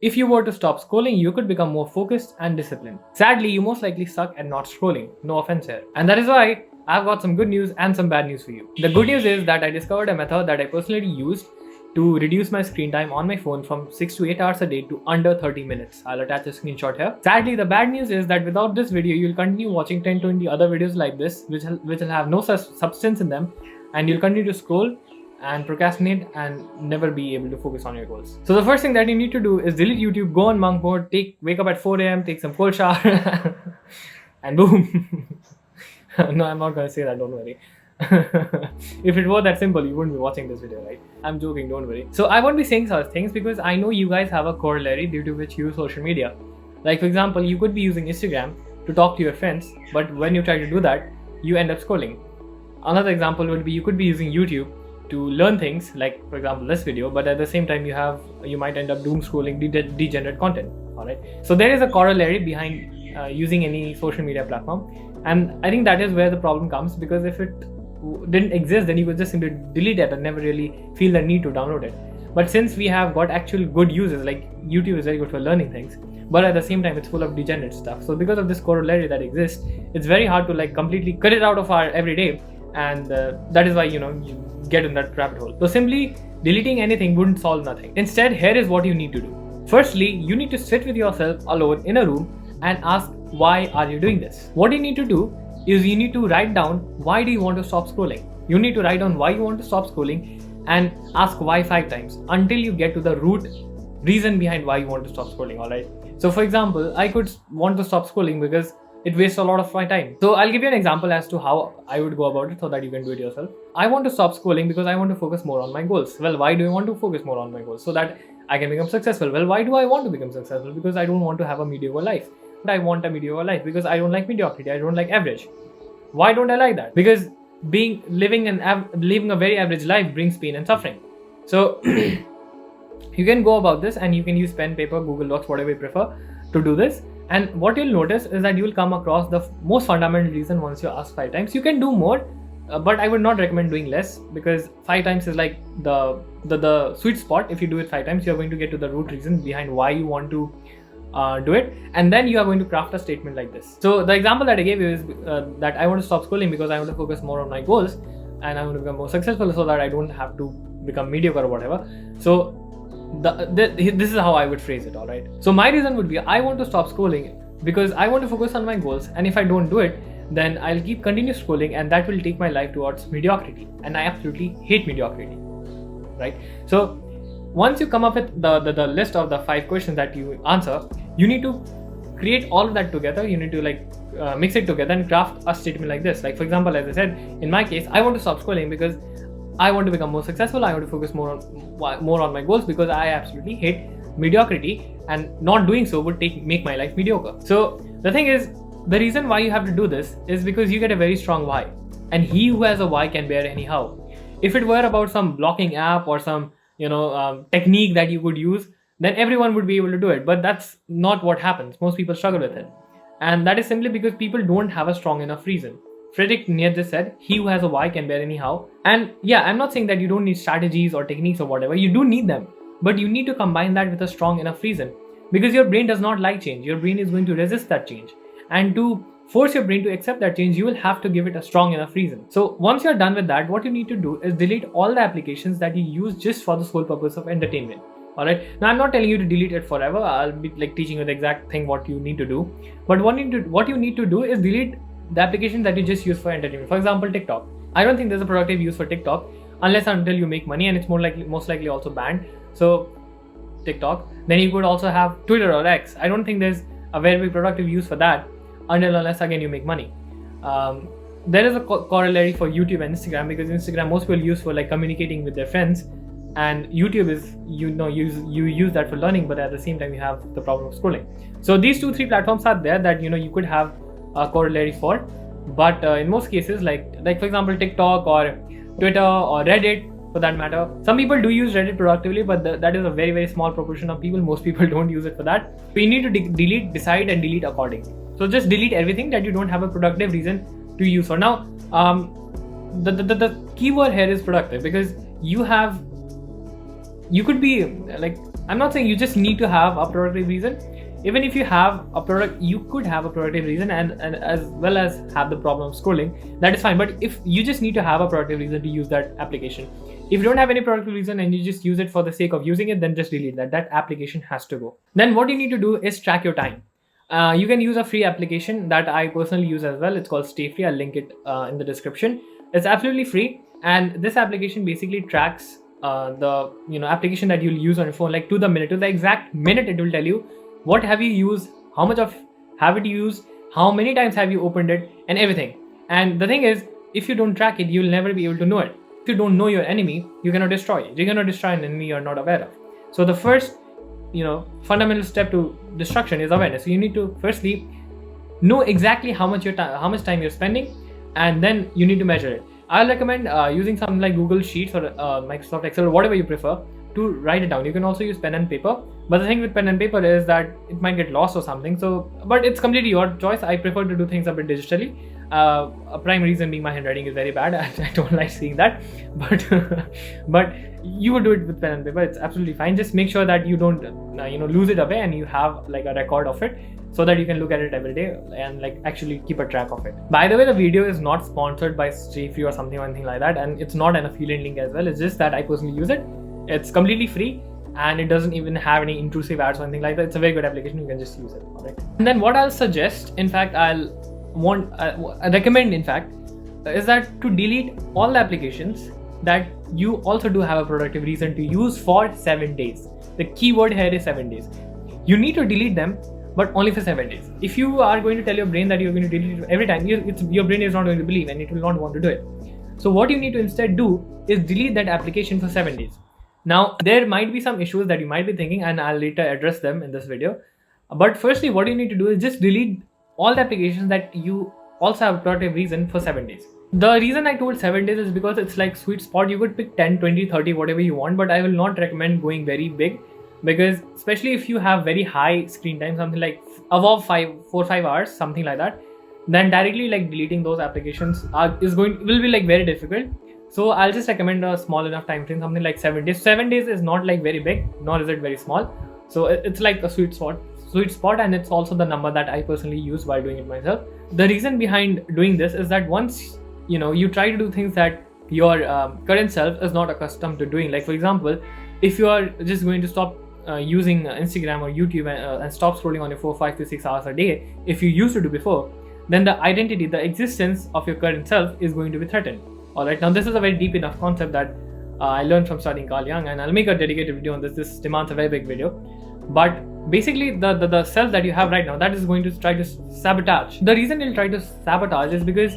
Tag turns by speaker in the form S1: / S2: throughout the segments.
S1: If you were to stop scrolling, you could become more focused and disciplined. Sadly, you most likely suck at not scrolling. No offense here. And that is why I've got some good news and some bad news for you. The good news is that I discovered a method that I personally used to reduce my screen time on my phone from 6 to 8 hours a day to under 30 minutes. I'll attach a screenshot here. Sadly, the bad news is that without this video, you'll continue watching 10-20 other videos like this, which will have no such substance in them, and you'll continue to scroll and procrastinate and never be able to focus on your goals. So the first thing that you need to do is delete YouTube, go on monk mode, wake up at 4 a.m, take some cold shower, and boom. No, I'm not gonna say that, don't worry. If it were that simple, you wouldn't be watching this video, right? I'm joking, don't worry. So I won't be saying such things because I know you guys have a corollary due to which you use social media. Like for example, you could be using Instagram to talk to your friends, but when you try to do that, you end up scrolling. Another example would be you could be using YouTube to learn things, like for example this video, but at the same time you might end up doom scrolling degenerate content. Alright, so there is a corollary behind using any social media platform, and I think that is where the problem comes, because if it didn't exist, then you could just simply delete it and never really feel the need to download it. But since we have got actual good uses, like YouTube is very good for learning things, but at the same time it's full of degenerate stuff. So because of this corollary that exists, it's very hard to like completely cut it out of our everyday, and that is why you get in that rabbit hole. So simply deleting anything wouldn't solve nothing. Instead, here is what you need to do. Firstly, you need to sit with yourself alone in a room and ask, why are you doing this? What you need to do is you need to write down, why do you want to stop scrolling? You need to write down why you want to stop scrolling and ask why 5 times until you get to the root reason behind why you want to stop scrolling. Alright, so for example, I could want to stop scrolling because it wastes a lot of my time. So I'll give you an example as to how I would go about it so that you can do it yourself. I want to stop scrolling because I want to focus more on my goals. Well, why do I want to focus more on my goals? So that I can become successful. Well, why do I want to become successful? Because I don't want to have a mediocre life. But I want a mediocre life because I don't like mediocrity. I don't like average. Why don't I like that? Because living a very average life brings pain and suffering. So you can go about this, and you can use pen, paper, Google Docs, whatever you prefer to do this. And what you'll notice is that you will come across the most fundamental reason once you ask 5 times. You can do more, but I would not recommend doing less, because 5 times is like the sweet spot. If you do it 5 times, you're going to get to the root reason behind why you want to do it, and then you are going to craft a statement like this. So the example that I gave you is that I want to stop scrolling because I want to focus more on my goals, and I want to become more successful so that I don't have to become mediocre or whatever. So this is how I would phrase it. Alright, so my reason would be, I want to stop scrolling because I want to focus on my goals, and if I don't do it, then I'll continue scrolling, and that will take my life towards mediocrity, and I absolutely hate mediocrity. Right, so once you come up with the list of the 5 questions that you answer, you need to create all of that together. You need to mix it together and craft a statement like this. Like for example, as I said, in my case, I want to stop scrolling because I want to become more successful. I want to focus more on my goals because I absolutely hate mediocrity, and not doing so would make my life mediocre. So the thing is, the reason why you have to do this is because you get a very strong why, and he who has a why can bear any how. If it were about some blocking app or some technique that you could use, then everyone would be able to do it. But that's not what happens. Most people struggle with it, and that is simply because people don't have a strong enough reason. Friedrich Nietzsche said, he who has a why can bear any how. And yeah, I'm not saying that you don't need strategies or techniques or whatever. You do need them, but you need to combine that with a strong enough reason, because your brain does not like change. Your brain is going to resist that change, and to force your brain to accept that change, you will have to give it a strong enough reason. So once you're done with that, what you need to do is delete all the applications that you use just for the sole purpose of entertainment. Alright, now I'm not telling you to delete it forever. I'll be teaching you the exact thing what you need to do. But what you need to do is delete the application that you just use for entertainment. For example, TikTok. I don't think there's a productive use for TikTok unless until you make money, and it's most likely also banned. So TikTok. Then you could also have Twitter or X. I don't think there's a very productive use for that unless again you make money. There is a corollary for YouTube and Instagram, because Instagram most people use for communicating with their friends, and YouTube is you use that for learning, but at the same time you have the problem of scrolling. So these 2-3 platforms are there that you could have a corollary for, but in most cases, like for example TikTok or Twitter or Reddit for that matter, some people do use Reddit productively, but that is a very small proportion of people. Most people don't use it for that. So you need to decide and delete accordingly. So just delete everything that you don't have a productive reason to use for. Now the keyword here is productive, because you could be I'm not saying you just need to have a productive reason. Even if you have a product, you could have a productive reason and as well as have the problem of scrolling. That is fine. But if you just need to have a productive reason to use that application, if you don't have any productive reason and you just use it for the sake of using it, then just delete that. That application has to go. Then what you need to do is track your time. You can use a free application that I personally use as well. It's called Stay Free. I'll link it in the description. It's absolutely free, and this application basically tracks the application that you'll use on your phone, like to the minute, to the exact minute. It will tell you what have you used, how much of have it used, how many times have you opened it, and everything. And the thing is, if you don't track it, you'll never be able to know it. If you don't know your enemy, you cannot destroy it. You cannot destroy an enemy you're not aware of. So the first fundamental step to destruction is awareness. So you need to firstly know exactly how much time you're spending, and then you need to measure it. I'll recommend using something like Google Sheets or Microsoft Excel or whatever you prefer to write it down. You can also use pen and paper, but the thing with pen and paper is that it might get lost or something. So, but it's completely your choice. I prefer to do things a bit digitally. A prime reason being my handwriting is very bad. I don't like seeing that, but you would do it with pen and paper. It's absolutely fine. Just make sure that you don't lose it away, and you have like a record of it, so that you can look at it every day and like actually keep a track of it. By the way, the video is not sponsored by Stay Free or something or anything like that, and it's not an affiliate link as well. It's just that I personally use it. It's completely free, and it doesn't even have any intrusive ads or anything like that. It's a very good application. You can just use it. Alright. And then what I'll suggest, in fact, I recommend, in fact, is that to delete all the applications that you also do have a productive reason to use for 7 days. The keyword here is 7 days. You need to delete them, but only for 7 days. If you are going to tell your brain that you're going to delete it every time, your brain is not going to believe, and it will not want to do it. So what you need to instead do is delete that application for 7 days. Now, there might be some issues that you might be thinking, and I'll later address them in this video. But firstly, what you need to do is just delete all the applications that you also have a productive reason for 7 days. The reason I told 7 days is because it's like sweet spot. You could pick 10, 20, 30, whatever you want, but I will not recommend going very big, because especially if you have very high screen time, something like above 4 or 5 hours, something like that, then directly like deleting those applications will be like very difficult. So I'll just recommend a small enough time frame, something like 7 days. 7 days is not like very big, nor is it very small. So it's like a sweet spot, and it's also the number that I personally use while doing it myself. The reason behind doing this is that once you try to do things that your current self is not accustomed to doing, like for example, if you are just going to stop using Instagram or YouTube and stop scrolling on your phone 5 to 6 hours a day, if you used to do before, then the identity, the existence of your current self is going to be threatened. Alright, now this is a very deep enough concept that I learned from studying Carl Jung, and I'll make a dedicated video on this. This demands a very big video. But basically, the self that you have right now, that is going to try to sabotage. The reason it'll try to sabotage is because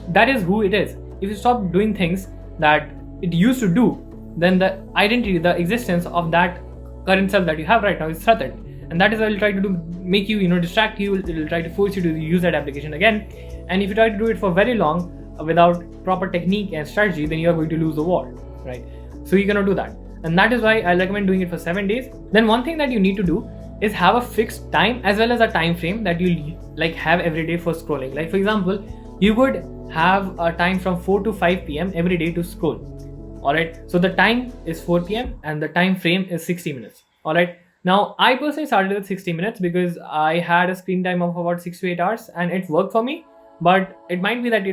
S1: that is who it is. If you stop doing things that it used to do, then the identity, the existence of that current self that you have right now is threatened. And that is why it'll try to make you, distract you. It'll try to force you to use that application again. And if you try to do it for very long without proper technique and strategy, then you are going to lose the war, right? So you cannot do that. And that is why I recommend doing it for 7 days. Then one thing that you need to do is have a fixed time as well as a time frame that you like have every day for scrolling. Like for example, you could have a time from 4 to 5 p.m. every day to scroll. Alright, so the time is 4 p.m. and the time frame is 60 minutes. Alright, now I personally started with 60 minutes because I had a screen time of about 6 to 8 hours and it worked for me. But it might be that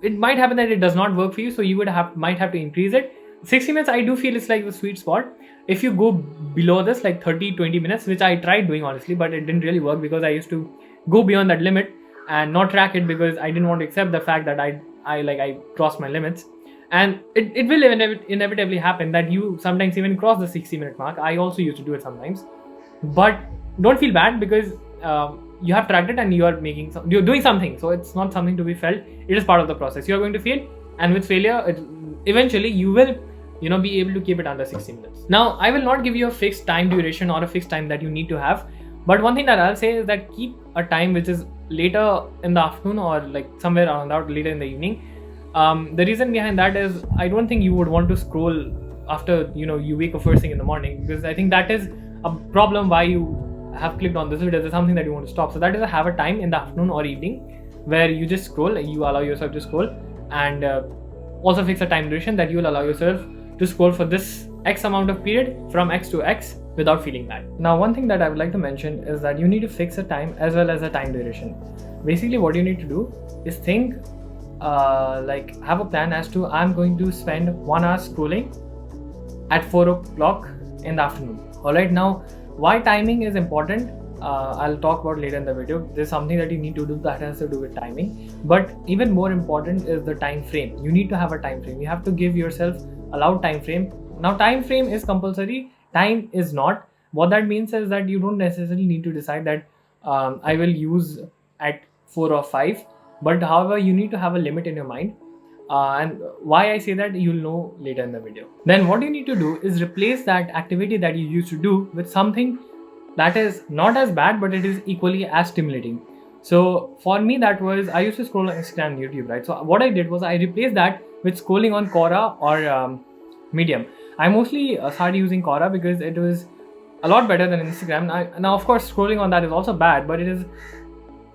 S1: it might happen that it does not work for you, so you might have to increase it. 60 minutes I do feel is like the sweet spot. If you go below this, like 30-20 minutes, which I tried doing honestly, but it didn't really work because I used to go beyond that limit and not track it because I didn't want to accept the fact that I crossed my limits. And it will inevitably happen that you sometimes even cross the 60-minute mark. I also used to do it sometimes, but don't feel bad because you have tracked it and you're doing something. So it's not something to be felt. It is part of the process. You're going to fail, and with failure, eventually you will be able to keep it under 60 minutes. Now, I will not give you a fixed time duration or a fixed time that you need to have, but one thing that I'll say is that keep a time which is later in the afternoon or like somewhere around that, later in the evening. The reason behind that is I don't think you would want to scroll after you wake up first thing in the morning, because I think that is a problem why you have clicked on this video. There's something that you want to stop. So that is have a time in the afternoon or evening where you just scroll, you allow yourself to scroll, and also fix a time duration that you will allow yourself to scroll for this X amount of period from X to X, without feeling bad. Now, one thing that I would like to mention is that you need to fix a time as well as a time duration. Basically, what you need to do is think, have a plan as to I'm going to spend 1 hour scrolling at 4 o'clock in the afternoon. Alright, now why timing is important, I'll talk about later in the video. There's something that you need to do that has to do with timing, but even more important is the time frame. You need to have a time frame. You have to give yourself allowed time frame. Now, time frame is compulsory, time is not. What that means is that you don't necessarily need to decide that I will use at 4 or 5, but however, you need to have a limit in your mind. And why I say that, you'll know later in the video. Then what you need to do is replace that activity that you used to do with something that is not as bad, but it is equally as stimulating. So for me, that was, I used to scroll on Instagram and YouTube, right? So what I did was I replaced that with scrolling on Quora or Medium. I mostly started using Quora because it was a lot better than Instagram. Now of course, scrolling on that is also bad, but it is,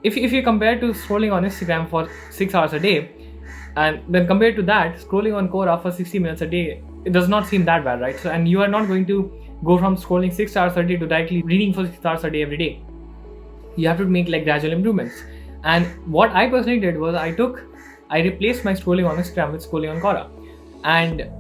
S1: if you compare to scrolling on Instagram for 6 hours a day, and then compared to that, scrolling on Quora for 60 minutes a day, it does not seem that bad, right? So, and you are not going to go from scrolling 6 hours a day to directly reading for 6 hours a day every day. You have to make like gradual improvements. And what I personally did was I replaced my scrolling on Instagram with scrolling on Quora. And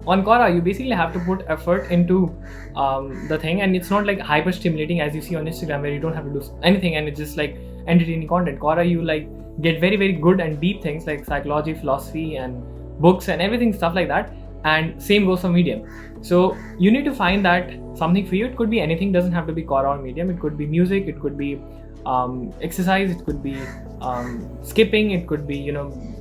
S1: on Quora, you basically have to put effort into the thing, and it's not like hyper stimulating as you see on Instagram where you don't have to do anything and it's just like entertaining content. Quora, you like get very, very good and deep things like psychology, philosophy, and books and everything, stuff like that. And same goes for Medium. So you need to find that something for you. It could be anything, doesn't have to be Quora or Medium. It could be music, it could be exercise, it could be skipping, it could be,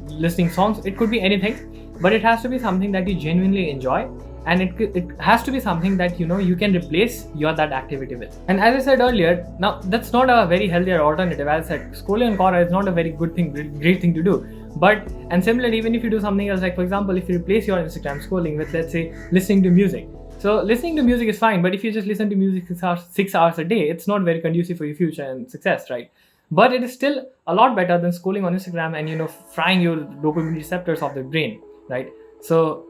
S1: listening songs, it could be anything, but it has to be something that you genuinely enjoy, and it has to be something that you can replace that activity with. And as I said earlier, now that's not a very healthier alternative. As I said, scrolling on Quora is not a very good thing, great thing to do. But, and similarly, even if you do something else, like for example, if you replace your Instagram scrolling with, let's say, listening to music. So listening to music is fine, but if you just listen to music 6 hours a day, it's not very conducive for your future and success, right? But it is still a lot better than scrolling on Instagram and frying your dopamine receptors of the brain, right? So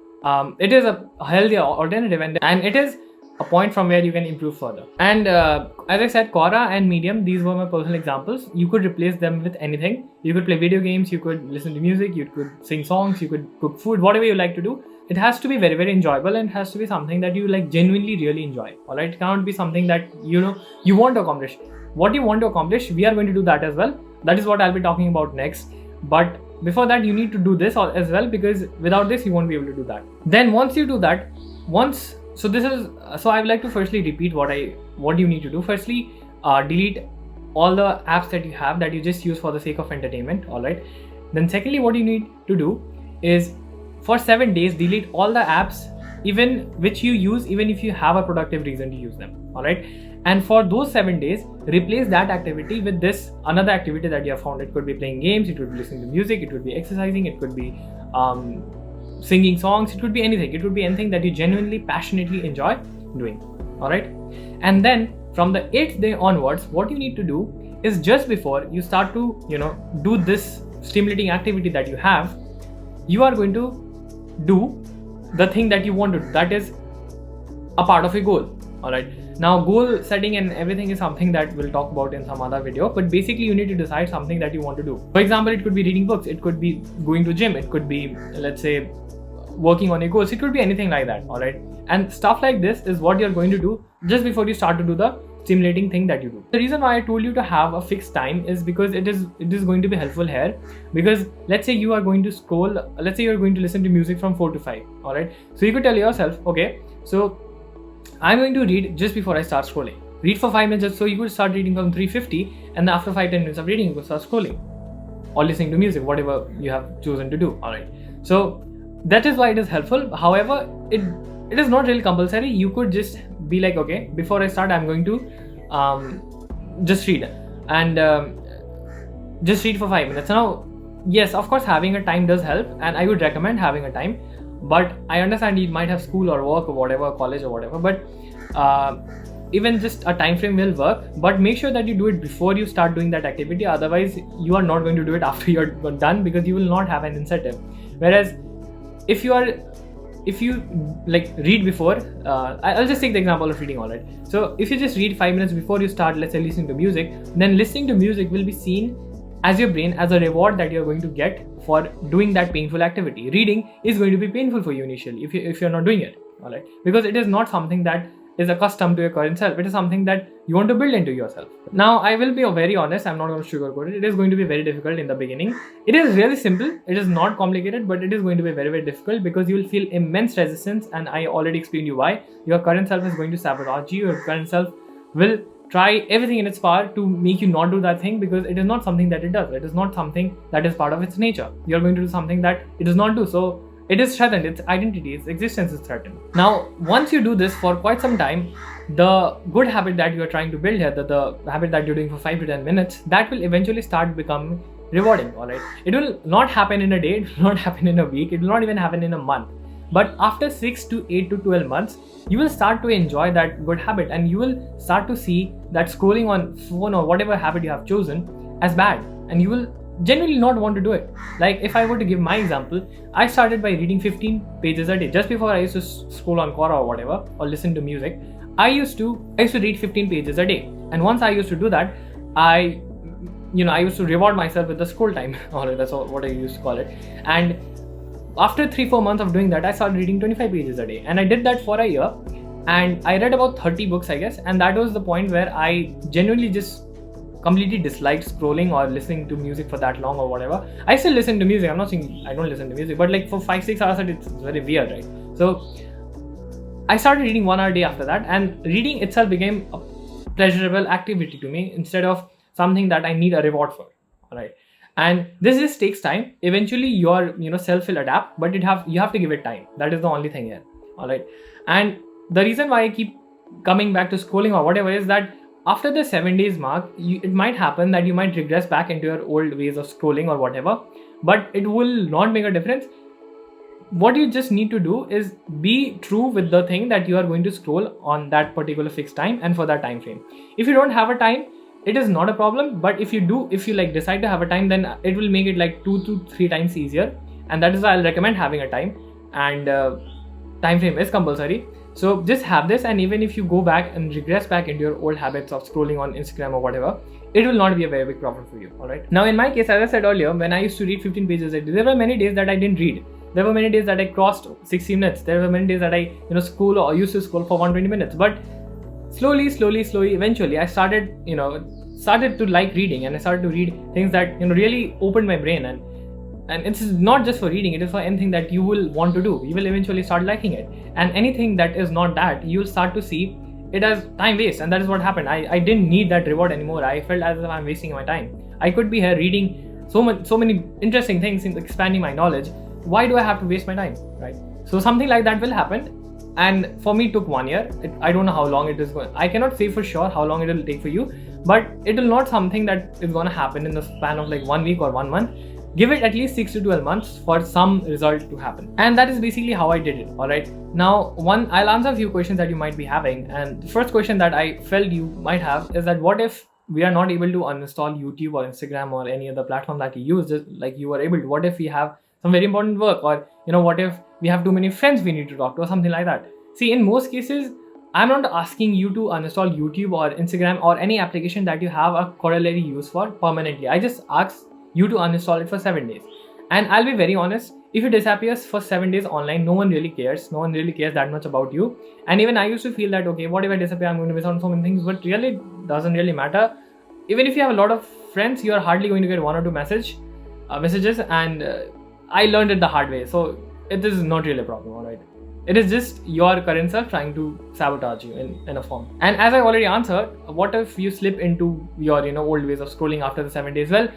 S1: it is a healthier alternative, and it is a point from where you can improve further. And as I said, Quora and Medium, these were my personal examples. You could replace them with anything. You could play video games, you could listen to music, you could sing songs, you could cook food, whatever you like to do. It has to be very, very enjoyable, and it has to be something that you like genuinely really enjoy. Alright, it cannot be something that you want to accomplish. What you want to accomplish, we are going to do that as well. That is what I'll be talking about next. But before that, you need to do this as well, because without this you won't be able to do that. Then once you do that, so I would like to firstly repeat what you need to do. Firstly, delete all the apps that you have that you just use for the sake of entertainment. Alright. Then secondly, what you need to do is for 7 days, delete all the apps which you use, even if you have a productive reason to use them. Alright. And for those 7 days, replace that activity with this another activity that you have found. It could be playing games, it could be listening to music, it could be exercising, it could be singing songs, it could be anything. It could be anything that you genuinely, passionately enjoy doing. Alright. And then from the 8th day onwards, what you need to do is just before you start to, do this stimulating activity that you have, you are going to do the thing that you want to do. That is a part of your goal. Alright. Now, goal setting and everything is something that we'll talk about in some other video, but basically you need to decide something that you want to do. For example, it could be reading books, it could be going to gym, it could be, let's say, working on your goals, it could be anything like that. Alright. And stuff like this is what you're going to do just before you start to do the stimulating thing that you do. The reason why I told you to have a fixed time is because it is going to be helpful here. Because let's say you are going to scroll, let's say you're going to listen to music from 4 to 5. Alright. So you could tell yourself, okay, so I'm going to read just before I start scrolling. Read for 5 minutes, so you could start reading from 3:50, and after 5-10 minutes of reading, you could start scrolling or listening to music, whatever you have chosen to do. Alright. So that is why it is helpful. However, it is not really compulsory. You could just be like, okay, before I start, I'm going to just read and just read for 5 minutes. Now, yes, of course, having a time does help, and I would recommend having a time. But I understand you might have school or work or whatever, college or whatever, but even just a time frame will work. But make sure that you do it before you start doing that activity. Otherwise, you are not going to do it after you're done, because you will not have an incentive. Whereas if you are if you like read before, I'll just take the example of reading, alright. So if you just read 5 minutes before you start, let's say, listening to music, then listening to music will be seen as your brain as a reward that you're going to get for doing that painful activity. Reading is going to be painful for you initially if you're not doing it, alright, because it is not something that is accustomed to your current self. It is something that you want to build into yourself. Now, I will be very honest, I'm not going to sugarcoat it. It is going to be very difficult in the beginning. It is really simple, it is not complicated, but it is going to be very, very difficult because you will feel immense resistance, and I already explained you why. Your current self is going to sabotage you. Your current self will try everything in its power to make you not do that thing, because it is not something that it does. It is not something that is part of its nature. You're going to do something that it does not do. So it is threatened, its identity, its existence is threatened. Now, once you do this for quite some time, the good habit that you are trying to build here, the habit that you're doing for 5 to 10 minutes, that will eventually start becoming rewarding, alright? It will not happen in a day, it will not happen in a week, it will not even happen in a month. But after 6 to 8 to 12 months, you will start to enjoy that good habit, and you will start to see that scrolling on phone or whatever habit you have chosen as bad, and you will genuinely not want to do it. Like, if I were to give my example, I started by reading 15 pages a day. Just before I used to scroll on Quora or whatever, or listen to music, I used to read 15 pages a day. And once I used to do that, I used to reward myself with the scroll time, or that's what I used to call it. And after 3-4 months of doing that, I started reading 25 pages a day, and I did that for a year, and I read about 30 books, I guess. And that was the point where I genuinely just completely disliked scrolling or listening to music for that long or whatever. I still listen to music, I'm not saying I don't listen to music, but like for 5-6 hours it's very weird, right? So I started reading 1 hour a day after that, and reading itself became a pleasurable activity to me instead of something that I need a reward for, alright? And this just takes time. Eventually your self will adapt, but you have to give it time. That is the only thing here, alright? And the reason why I keep coming back to scrolling or whatever is that after the 7 days mark, it might happen that you might regress back into your old ways of scrolling or whatever, but it will not make a difference. What you just need to do is be true with the thing that you are going to scroll on that particular fixed time and for that time frame. If you don't have a time, it is not a problem, but if you decide to have a time, then it will make it like 2 to 3 times easier, and that is why I'll recommend having a time, and time frame is compulsory. So just have this, and even if you go back and regress back into your old habits of scrolling on Instagram or whatever, it will not be a very big problem for you, alright? Now in my case, as I said earlier, when I used to read 15 pages a day, there were many days that I didn't read. There were many days that I crossed 60 minutes. There were many days that I used to scroll for 120 minutes. But slowly, eventually I started to like reading, and I started to read things that really opened my brain, and it's not just for reading, it is for anything that you will want to do. You will eventually start liking it, and anything that is not that, you will start to see it as time waste. And that is what happened. I didn't need that reward anymore. I felt as if I'm wasting my time. I could be here reading so many interesting things, in expanding my knowledge. Why do I have to waste my time, right? So something like that will happen, and for me it took 1 year. I don't know how long it is going. I cannot say for sure how long it will take for you, but it will not something that is going to happen in the span of like 1 week or 1 month. Give it at least 6 to 12 months for some result to happen. And that is basically how I did it, alright? Now, I'll answer a few questions that you might be having. And the first question that I felt you might have is that what if we are not able to uninstall YouTube or Instagram or any other platform that you use, just like you were able to? What if we have some very important work, or what if we have too many friends we need to talk to, or something like that? See, in most cases, I'm not asking you to uninstall YouTube or Instagram or any application that you have a corollary use for permanently. I just ask you to uninstall it for 7 days. And I'll be very honest, if it disappears for 7 days online, no one really cares. No one really cares that much about you. And even I used to feel that, okay, what if I disappear? I'm going to miss out on so many things, but really it doesn't really matter. Even if you have a lot of friends, you are hardly going to get 1 or 2 messages, and I learned it the hard way. So it is not really a problem, alright? It is just your current self trying to sabotage you in a form. And as I already answered, what if you slip into your old ways of scrolling after the 7 days? Well,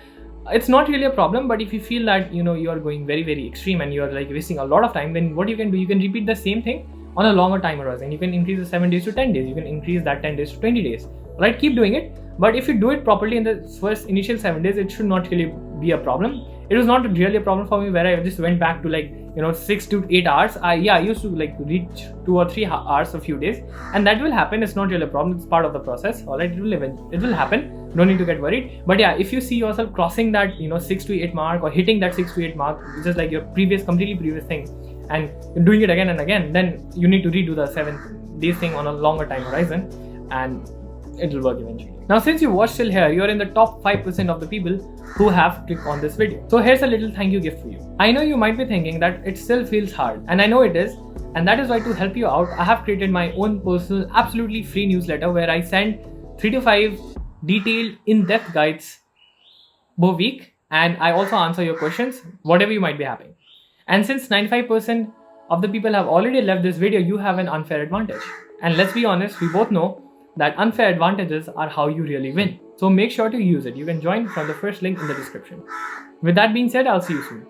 S1: it's not really a problem, but if you feel that you are going very, very extreme and you are like wasting a lot of time, then what you can do, you can repeat the same thing on a longer time horizon. You can increase the 7 days to 10 days. You can increase that 10 days to 20 days. Right? Keep doing it. But if you do it properly in the first initial 7 days, it should not really be a problem. It was not really a problem for me where I just went back to like 6 to 8 hours. I used to like reach 2 or 3 hours a few days, and that will happen. It's not really a problem. It's part of the process. Alright, it will happen. Don't need to get worried. But yeah, if you see yourself crossing that 6 to 8 mark or hitting that 6 to 8 mark, which is like your completely previous thing, and you're doing it again and again, then you need to redo the 7 days thing on a longer time horizon, and it will work eventually. Now, since you watched till here, you're in the top 5% of the people who have clicked on this video. So here's a little thank you gift for you. I know you might be thinking that it still feels hard, and I know it is, and that is why, to help you out, I have created my own personal, absolutely free newsletter where I send 3 to 5 detailed, in-depth guides per week, and I also answer your questions, whatever you might be having. And since 95% of the people have already left this video, you have an unfair advantage. And let's be honest, we both know that unfair advantages are how you really win. So make sure to use it. You can join from the first link in the description. With that being said, I'll see you soon.